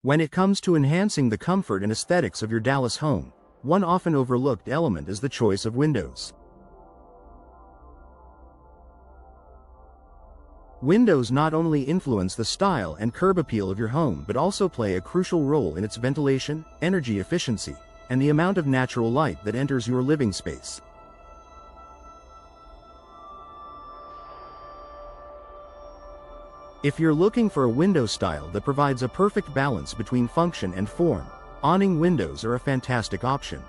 When it comes to enhancing the comfort and aesthetics of your Dallas home, one often overlooked element is the choice of windows. Windows not only influence the style and curb appeal of your home but also play a crucial role in its ventilation, energy efficiency, and the amount of natural light that enters your living space. If you're looking for a window style that provides a perfect balance between function and form, awning windows are a fantastic option.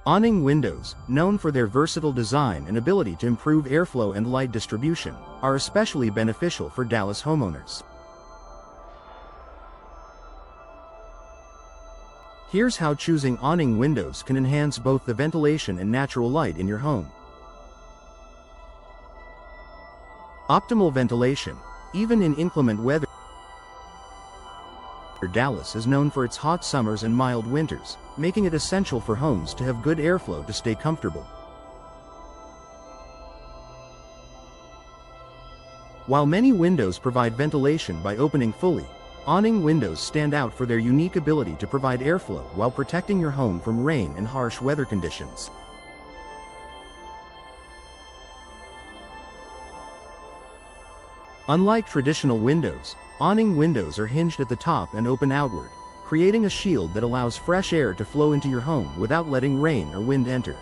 Awning windows, known for their versatile design and ability to improve airflow and light distribution, are especially beneficial for Dallas homeowners. Here's how choosing awning windows can enhance both the ventilation and natural light in your home. Optimal ventilation. Even in inclement weather, Dallas is known for its hot summers and mild winters, making it essential for homes to have good airflow to stay comfortable. While many windows provide ventilation by opening fully, awning windows stand out for their unique ability to provide airflow while protecting your home from rain and harsh weather conditions. Unlike traditional windows, awning windows are hinged at the top and open outward, creating a shield that allows fresh air to flow into your home without letting rain or wind enter.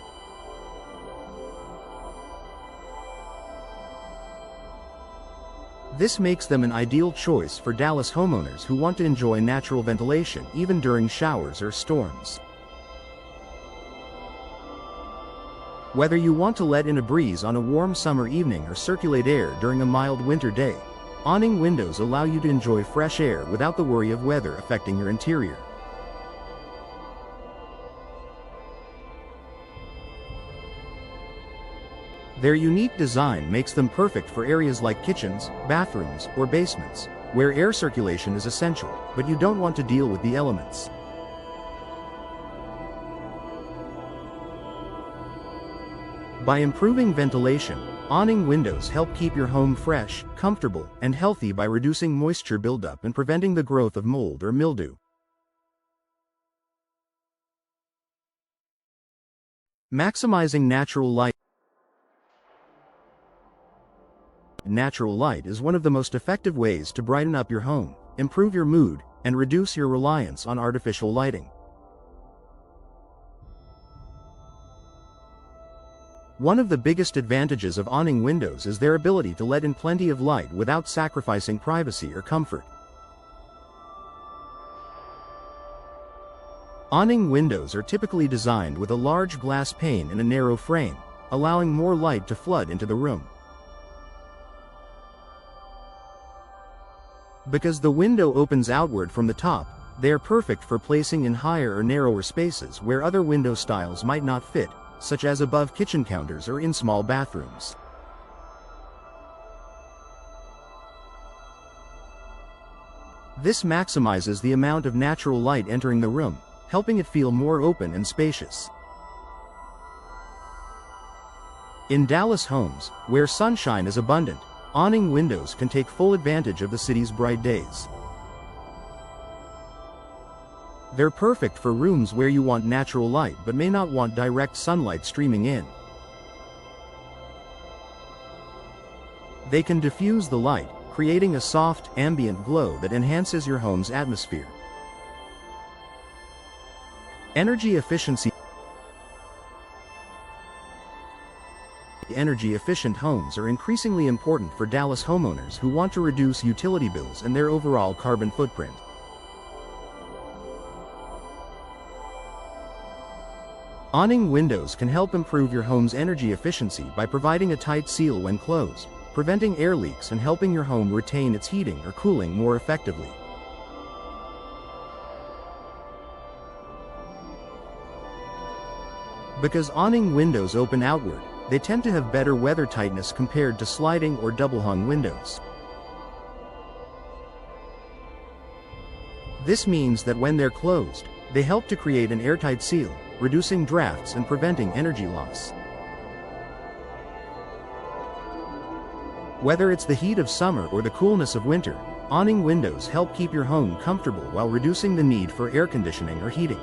This makes them an ideal choice for Dallas homeowners who want to enjoy natural ventilation even during showers or storms. Whether you want to let in a breeze on a warm summer evening or circulate air during a mild winter day, awning windows allow you to enjoy fresh air without the worry of weather affecting your interior. Their unique design makes them perfect for areas like kitchens, bathrooms, or basements, where air circulation is essential, but you don't want to deal with the elements. By improving ventilation, awning windows help keep your home fresh, comfortable, and healthy by reducing moisture buildup and preventing the growth of mold or mildew. Maximizing natural light. Natural light is one of the most effective ways to brighten up your home, improve your mood, and reduce your reliance on artificial lighting. One of the biggest advantages of awning windows is their ability to let in plenty of light without sacrificing privacy or comfort. Awning windows are typically designed with a large glass pane and a narrow frame, allowing more light to flood into the room. Because the window opens outward from the top, they are perfect for placing in higher or narrower spaces where other window styles might not fit, such as above kitchen counters or in small bathrooms. This maximizes the amount of natural light entering the room, helping it feel more open and spacious. In Dallas homes, where sunshine is abundant, awning windows can take full advantage of the city's bright days. They're perfect for rooms where you want natural light but may not want direct sunlight streaming in. They can diffuse the light, creating a soft, ambient glow that enhances your home's atmosphere. Energy efficiency. Energy-efficient homes are increasingly important for Dallas homeowners who want to reduce utility bills and their overall carbon footprint. Awning windows can help improve your home's energy efficiency by providing a tight seal when closed, preventing air leaks and helping your home retain its heating or cooling more effectively. Because awning windows open outward, they tend to have better weather tightness compared to sliding or double-hung windows. This means that when they're closed, they help to create an airtight seal, reducing drafts and preventing energy loss. Whether it's the heat of summer or the coolness of winter, awning windows help keep your home comfortable while reducing the need for air conditioning or heating.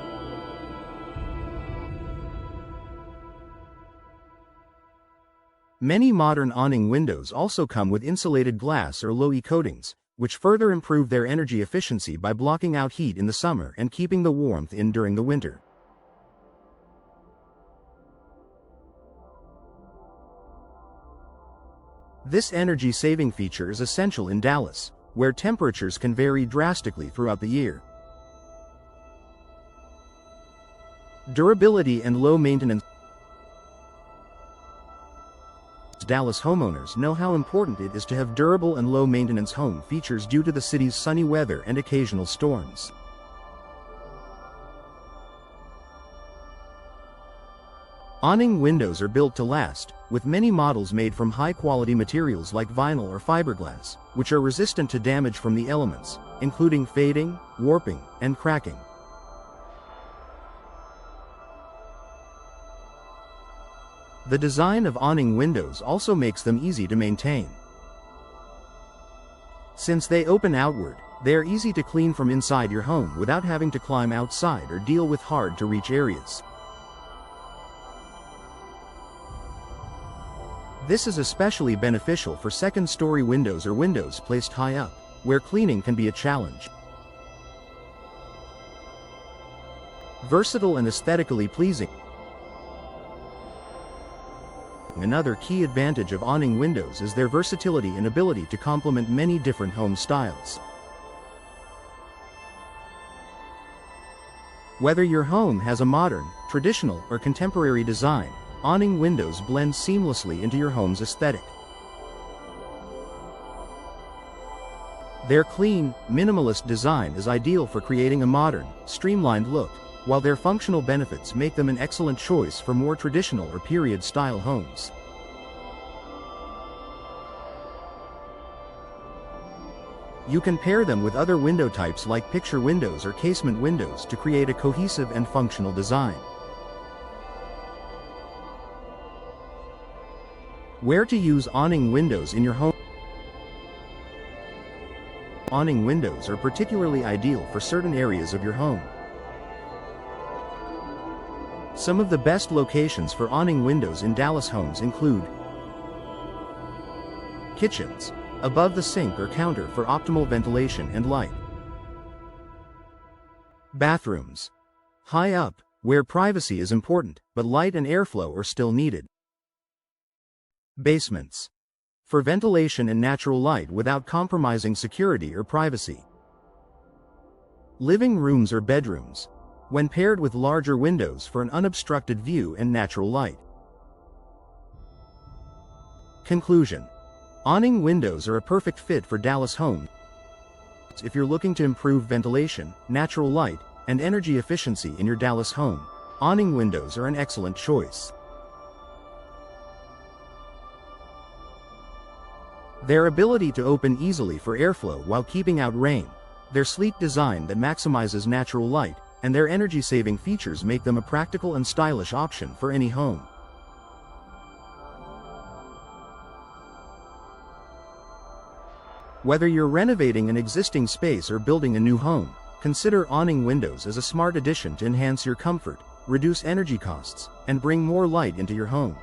Many modern awning windows also come with insulated glass or low-E coatings, which further improve their energy efficiency by blocking out heat in the summer and keeping the warmth in during the winter. This energy-saving feature is essential in Dallas, where temperatures can vary drastically throughout the year. Durability and low maintenance. Dallas homeowners know how important it is to have durable and low-maintenance home features due to the city's sunny weather and occasional storms. Awning windows are built to last, with many models made from high-quality materials like vinyl or fiberglass, which are resistant to damage from the elements, including fading, warping, and cracking. The design of awning windows also makes them easy to maintain. Since they open outward, they are easy to clean from inside your home without having to climb outside or deal with hard-to-reach areas. This is especially beneficial for second-story windows or windows placed high up, where cleaning can be a challenge. Versatile and aesthetically pleasing. Another key advantage of awning windows is their versatility and ability to complement many different home styles. Whether your home has a modern, traditional, or contemporary design, awning windows blend seamlessly into your home's aesthetic. Their clean, minimalist design is ideal for creating a modern, streamlined look, while their functional benefits make them an excellent choice for more traditional or period-style homes. You can pair them with other window types like picture windows or casement windows to create a cohesive and functional design. Where to use awning windows in your home? Awning windows are particularly ideal for certain areas of your home. Some of the best locations for awning windows in Dallas homes include kitchens, above the sink or counter for optimal ventilation and light. Bathrooms, high up, where privacy is important, but light and airflow are still needed. Basements, for ventilation and natural light without compromising security or privacy. Living rooms or bedrooms, when paired with larger windows for an unobstructed view and natural light. Conclusion: awning windows are a perfect fit for Dallas homes. If you're looking to improve ventilation, natural light, and energy efficiency in your Dallas home, awning windows are an excellent choice. Their ability to open easily for airflow while keeping out rain, their sleek design that maximizes natural light, and their energy-saving features make them a practical and stylish option for any home. Whether you're renovating an existing space or building a new home, consider awning windows as a smart addition to enhance your comfort, reduce energy costs, and bring more light into your home.